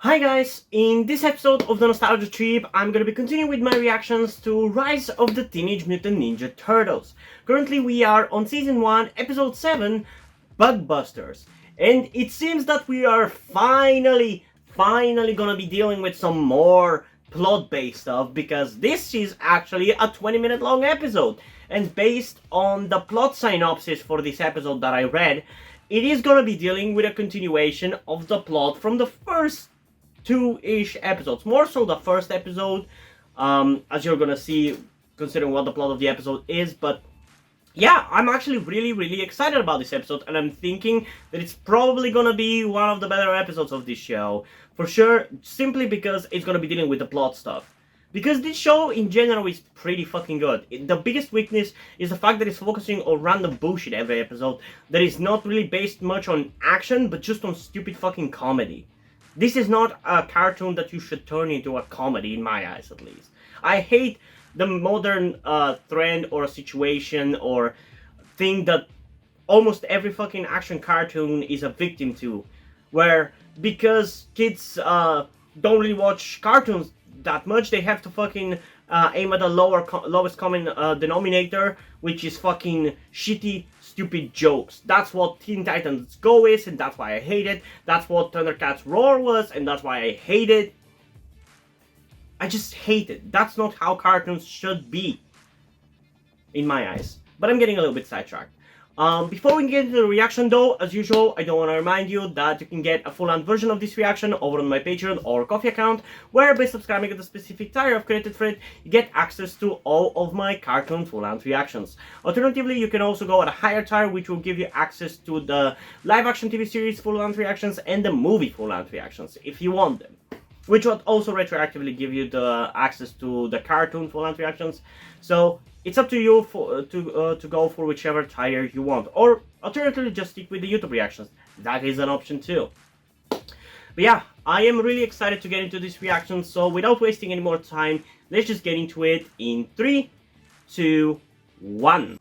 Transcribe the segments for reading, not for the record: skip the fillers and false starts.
Hi guys, in this episode of the Nostalgia Trip, I'm gonna be continuing with my reactions to Rise of the Teenage Mutant Ninja Turtles. Currently we are on Season 1, Episode 7, Bugbusters. And it seems that we are finally gonna be dealing with some more plot-based stuff, because this is actually a 20-minute long episode. And based on the plot synopsis for this episode that I read, it is gonna be dealing with a continuation of the plot from the first two-ish episodes, more so the first episode, as you're gonna see, considering what the plot of the episode is. But yeah, I'm actually really excited about this episode, and I'm thinking that it's probably gonna be one of the better episodes of this show, for sure, simply because it's gonna be dealing with the plot stuff. Because this show in general is pretty fucking good. The biggest weakness is the fact that it's focusing on random bullshit every episode that is not really based much on action, but just on stupid fucking comedy. This is not a cartoon that you should turn into a comedy, in my eyes at least. I hate the modern trend or situation or thing that almost every fucking action cartoon is a victim to. Where, because kids don't really watch cartoons that much, they have to fucking aim at the lowest common denominator, which is fucking shitty, stupid jokes. That's what Teen Titans Go is, and that's why I hate it. That's what Thundercats Roar was, and that's why I hate it. I just hate it. That's not how cartoons should be, in my eyes. But I'm getting a little bit sidetracked. Before we get into the reaction though, as usual, I don't want to remind you that you can get a full-length version of this reaction over on my Patreon or Ko-fi account, where by subscribing at a specific tier I've created for it, you get access to all of my cartoon full-length reactions. Alternatively, you can also go at a higher tier, which will give you access to the live-action TV series full-length reactions and the movie full-length reactions, if you want them. Which would also retroactively give you the access to the cartoon full-length reactions. So it's up to you to go for whichever tier you want, or alternatively just stick with the YouTube reactions. That is an option too. But yeah, I am really excited to get into this reaction. So without wasting any more time, let's just get into it in 3, 2, 1.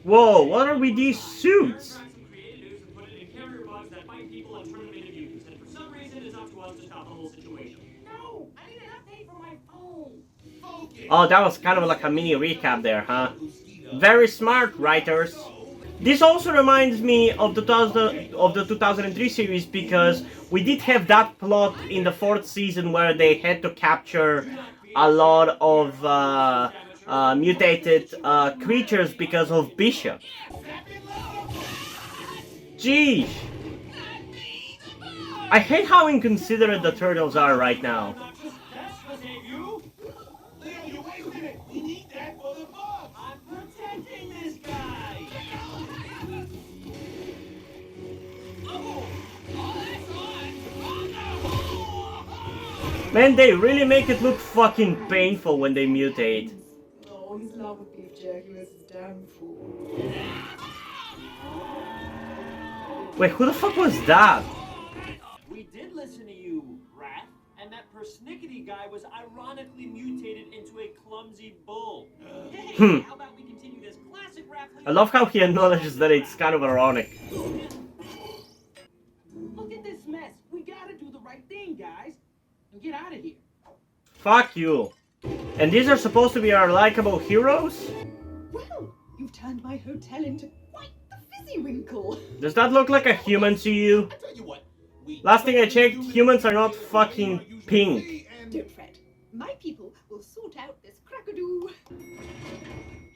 Whoa! What are with these suits? Oh, that was kind of like a mini recap there, huh? Very smart, writers. This also reminds me of the 2003 series, because we did have that plot in the 4th season where they had to capture a lot of mutated creatures because of Bishop. Jeez. I hate how inconsiderate the turtles are right now. Man, they really make it look fucking painful when they mutate. Oh, his love of beef jerky was his downfall. Wait, who the fuck was that? We did listen to you, Rat, and that persnickety guy was ironically mutated into a clumsy bull. Hey, how about we continue this classic rap? I love how he acknowledges that it's kind of ironic. Look at this mess. We gotta do the right thing, guys. And get out of here. Fuck you. And these are supposed to be our likable heroes? Well, you've turned my hotel into quite the fizzy winkle. Does that look like a human to you? I tell you what, Last thing I checked, humans are not fucking pink. Don't fret. My people will sort out this crackadoo.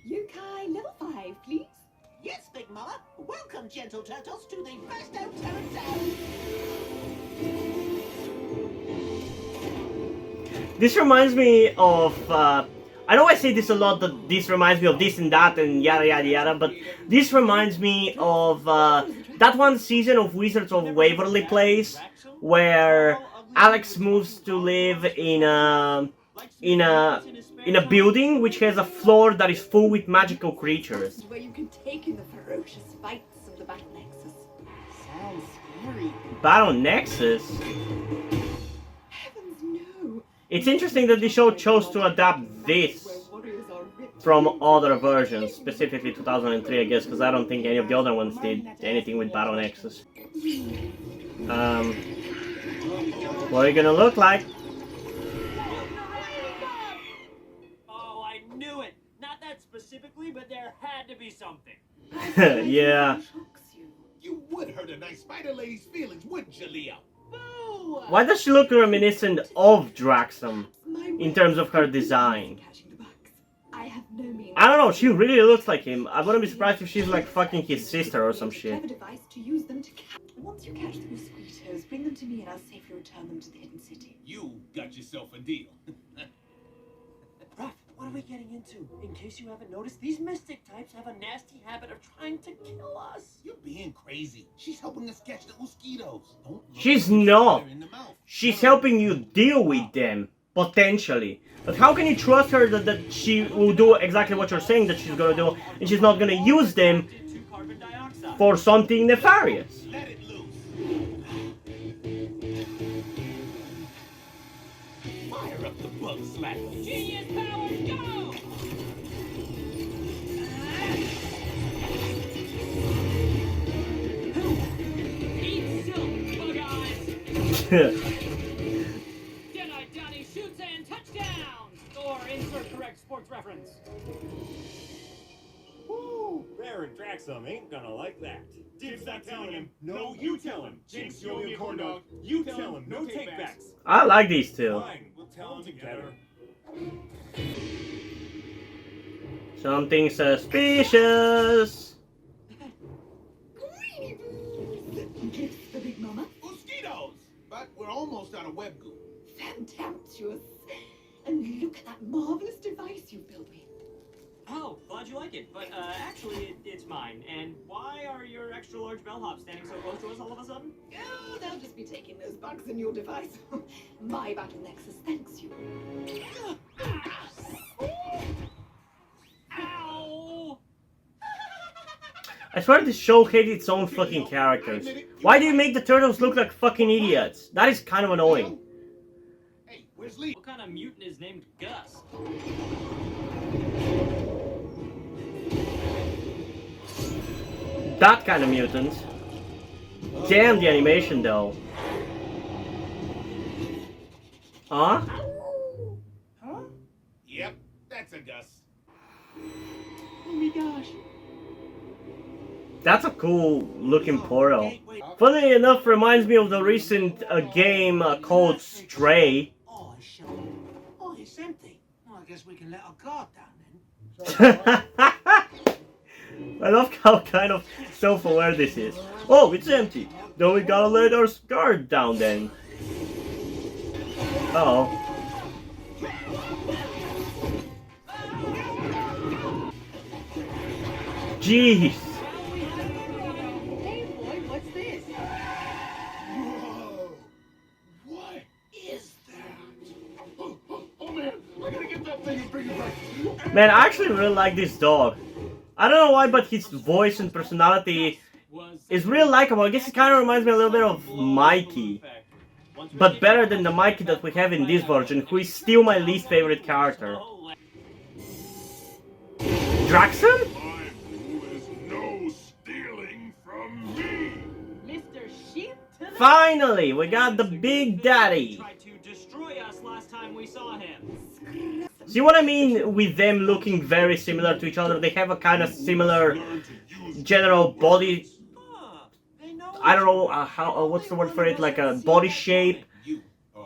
Yokai level 5, please. Yes, Big Mama. Welcome, gentle turtles, to the best hotel in town. This reminds me of, I know I say this a lot, that this reminds me of this and that and yada yada yada, but this reminds me of that one season of Wizards of Waverly Place, where Alex moves to live in a building which has a floor that is full with magical creatures. Where you can take in the ferocious fights of the Battle Nexus. Sounds scary. Battle Nexus? Heavens no. It's interesting that the show chose to adapt this. Where warriors are ripped from other versions, specifically 2003, I guess, because I don't think any of the other ones did anything with Battle Nexus. What are you gonna look like? Oh, I knew it. Not that specifically, but there had to be something. Yeah. You would hurt a nice spider lady's feelings, wouldn't you, Leo? Boo! Why does she look reminiscent of Draxum in terms of her design? I have no means. I don't know, she really looks like him. I wouldn't be surprised if she's like fucking his sister or some shit. Clever device to use them to Once you catch the mosquitoes, bring them to me and I'll safely return them to the hidden city. You got yourself a deal. Raph, what are we getting into? In case you haven't noticed, these mystic types have a nasty habit of trying to kill us. You're being crazy. She's helping us catch the mosquitoes. Don't look She's the not. spider in the mouth. She's helping you deal with them, potentially. But how can you trust her that she will do exactly what you're saying that she's gonna do, and she's not gonna use them Carbon dioxide. for something nefarious? Let it loose. Fire up the bug slack. Genius powers, go! Eat silk, bug eyes! Deadeye Johnny shoots and touchdown! Or insert correct sports reference. Woo! Baron Draxum ain't gonna like that. Dib's not telling him. No, you tell him. Jinx, you owe me a corn dog. You tell him. No takebacks. I like these two. Fine, we'll tell him together. Something suspicious. Gifts for Big Mama. Mosquitoes! But we're almost out of web goo. Fantabulous. And look at that marvelous device you built me. Oh, glad you like it. But actually, it's mine. And why are your extra large bellhops standing so close to us all of a sudden? Oh, they'll just be taking those bugs in your device. My battle nexus thanks you. Ow! I swear this show hates its own fucking characters. Why do you make the turtles look like fucking idiots? That is kind of annoying. Hey, where's Leo? What kind of mutant is named Gus? That kind of mutant. Damn the animation though. Huh? Huh? Yep, that's a Gus. Oh my gosh. That's a cool looking portal. Funnily enough, reminds me of the recent game called Stray. Oh, it's empty. Well, I guess we can let our guard down then. I love how kind of self-aware this is. Oh, it's empty. Then we gotta let our guard down then. Uh-oh. Jeez. Hey boy, what's this? Whoa! What is that? Oh man, I gotta get that thing and bring it back. Man, I actually really like this dog. I don't know why, but his voice and personality is real likable. I guess it kind of reminds me a little bit of Mikey. But better than the Mikey that we have in this version, who is still my least favorite character. Draxum? My rule is no stealing from me. Mr. Sheep to the Finally, we got the Big Daddy. Tried to destroy us last time we saw him. See what I mean with them looking very similar to each other? They have a kind of similar general body. Huh, they know I don't know what's the word for it? Like a body shape,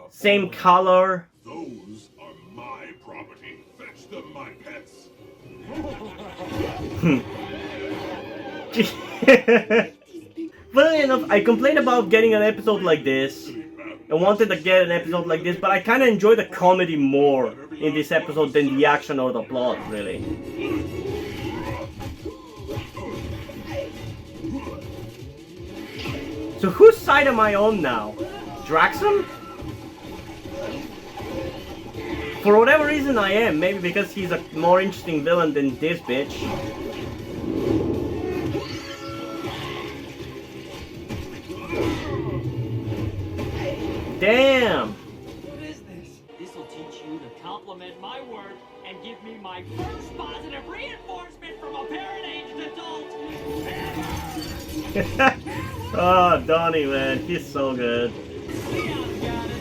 same color. Those are my property. Fetch them, my pets. Funnily enough, I complained about getting an episode like this. I wanted to get an episode like this, but I kind of enjoy the comedy more in this episode than the action or the plot, really. So whose side am I on now? Draxum? For whatever reason I am, maybe because he's a more interesting villain than this bitch. Damn! What is this? This'll teach you to compliment my work and give me my first positive Oh, Donnie, man, he's so good. Leon got it.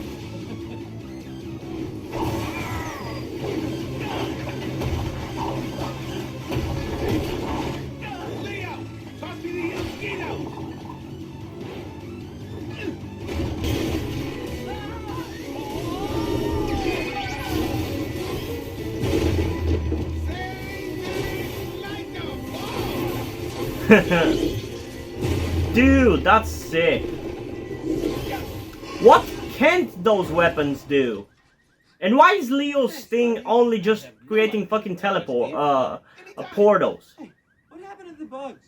Leo! Toss me the mosquito! Dude, that's sick. What can't those weapons do? And why is Leo's thing only just creating fucking portals? Hey, what happened to the bugs?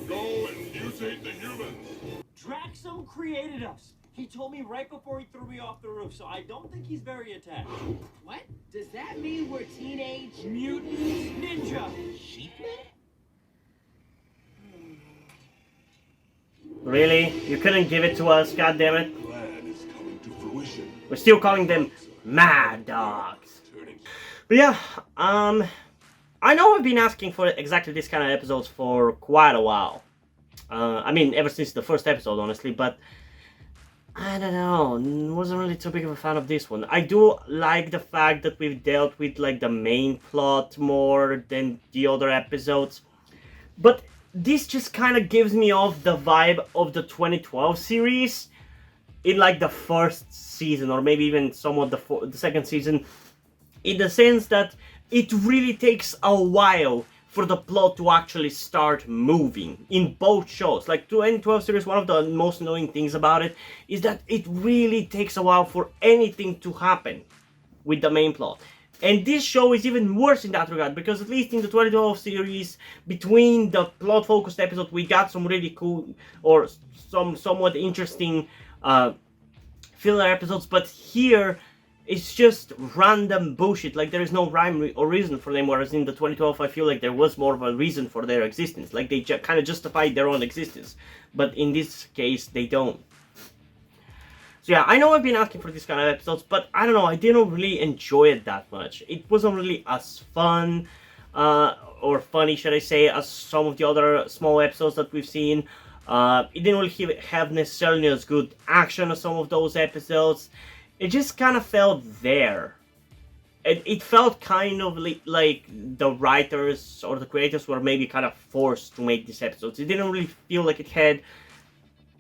Go and mutate the humans. Draxum created us. He told me right before he threw me off the roof, so I don't think he's very attached. What? Does that mean we're teenage? Mutants Ninja. Really? You couldn't give it to us, goddammit? Plan is coming to fruition. We're still calling them Mad Dogs. Turning But yeah, I know I've been asking for exactly this kind of episodes for quite a while. I mean, ever since the first episode, honestly, but I don't know, wasn't really too big of a fan of this one. I do like the fact that we've dealt with like the main plot more than the other episodes, but this just kind of gives me off the vibe of the 2012 series in like the first season, or maybe even somewhat the second season, in the sense that it really takes a while for the plot to actually start moving in both shows. Like 2012 series, one of the most annoying things about it is that it really takes a while for anything to happen with the main plot. And this show is even worse in that regard, because at least in the 2012 series, between the plot-focused episodes, we got some really cool or some somewhat interesting filler episodes, but here it's just random bullshit. Like, there is no rhyme or reason for them, whereas in the 2012 I feel like there was more of a reason for their existence. Like, they kind of justified their own existence, but in this case they don't. So yeah, I know I've been asking for these kind of episodes, but I don't know, I didn't really enjoy it that much. It wasn't really as fun, or funny, should I say, as some of the other small episodes that we've seen. It didn't really have necessarily as good action as some of those episodes. It just kind of felt there. It felt kind of like the writers or the creators were maybe kind of forced to make these episodes. It didn't really feel like it had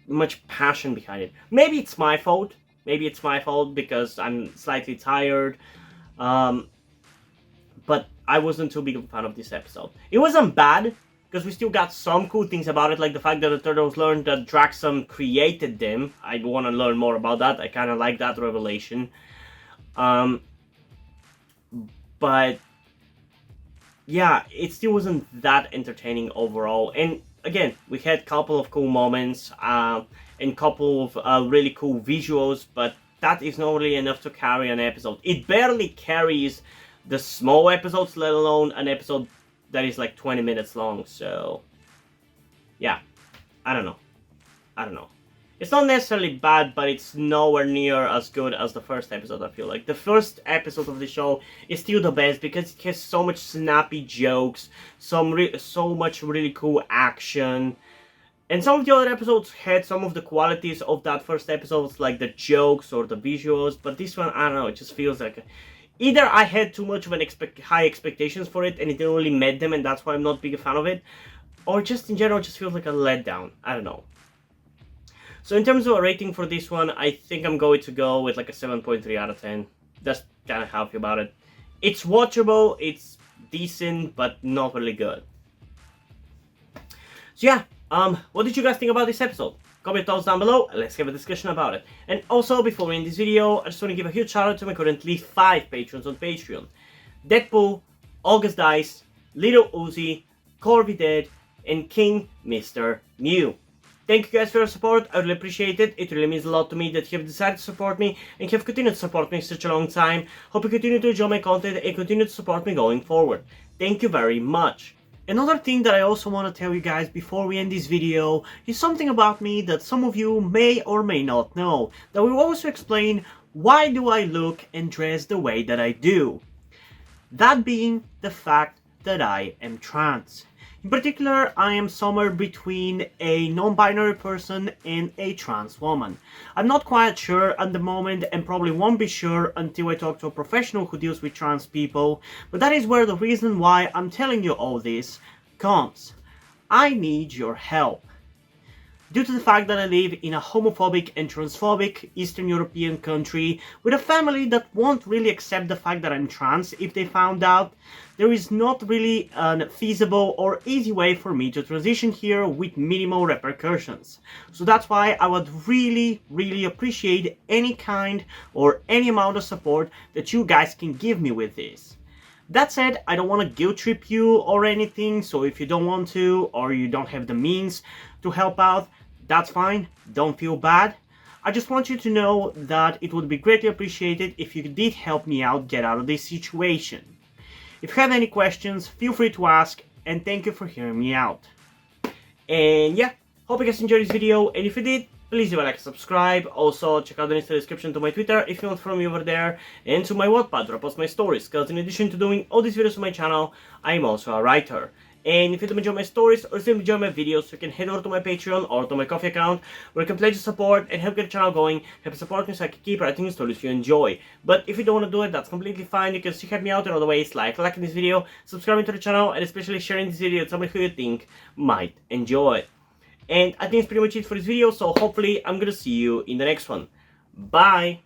much passion behind it. Maybe it's my fault. Maybe it's my fault because I'm slightly tired. But I wasn't too big of a fan of this episode. It wasn't bad, because we still got some cool things about it, like the fact that the Turtles learned that Draxum created them. I want to learn more about that. I kind of like that revelation. But yeah, it still wasn't that entertaining overall. And again, we had a couple of cool moments and couple of really cool visuals, but that is not really enough to carry an episode. It barely carries the small episodes, let alone an episode that is like 20 minutes long. So yeah, I don't know. It's not necessarily bad, but it's nowhere near as good as the first episode, I feel like. The first episode of the show is still the best because it has so much snappy jokes, so much really cool action. And some of the other episodes had some of the qualities of that first episode, like the jokes or the visuals, but this one, I don't know, it just feels like either I had too much of an high expectations for it and it didn't really meet them, and that's why I'm not big a fan of it, or just in general, it just feels like a letdown. I don't know. So in terms of a rating for this one, I think I'm going to go with like a 7.3 out of 10. That's kind of how I feel about it. It's watchable, it's decent, but not really good. So yeah, what did you guys think about this episode? Comment your thoughts down below and let's have a discussion about it. And also, before we end this video, I just want to give a huge shout out to my currently 5 patrons on Patreon. Deadpool, August Dice, Little Uzi, Corby Dead, and King Mr. Mew. Thank you guys for your support, I really appreciate it. It really means a lot to me that you have decided to support me and have continued to support me for such a long time. Hope you continue to enjoy my content and continue to support me going forward. Thank you very much. Another thing that I also want to tell you guys before we end this video is something about me that some of you may or may not know, that will also explain why do I look and dress the way that I do. That being the fact that I am trans. In particular, I am somewhere between a non-binary person and a trans woman. I'm not quite sure at the moment and probably won't be sure until I talk to a professional who deals with trans people, but that is where the reason why I'm telling you all this comes. I need your help. Due to the fact that I live in a homophobic and transphobic Eastern European country with a family that won't really accept the fact that I'm trans if they found out, there is not really a feasible or easy way for me to transition here with minimal repercussions. So that's why I would really appreciate any kind or any amount of support that you guys can give me with this. That said, I don't want to guilt trip you or anything, so if you don't want to or you don't have the means to help out, that's fine, don't feel bad. I just want you to know that it would be greatly appreciated if you did help me out get out of this situation. If you have any questions, feel free to ask, and thank you for hearing me out. And yeah, hope you guys enjoyed this video, and if you did, please leave a like and subscribe. Also, check out the link in the description to my Twitter if you want to follow me over there, and to my Wattpad where I post my stories, because in addition to doing all these videos on my channel, I am also a writer. And if you don't enjoy my stories or still enjoy my videos, you can head over to my Patreon or to my Coffee account where you can pledge your support and help get the channel going, help support me so I can keep writing stories you enjoy. But if you don't want to do it, that's completely fine. You can still help me out in other ways, like liking this video, subscribing to the channel, and especially sharing this video with somebody who you think might enjoy it. And I think that's pretty much it for this video, so hopefully I'm gonna see you in the next one. Bye!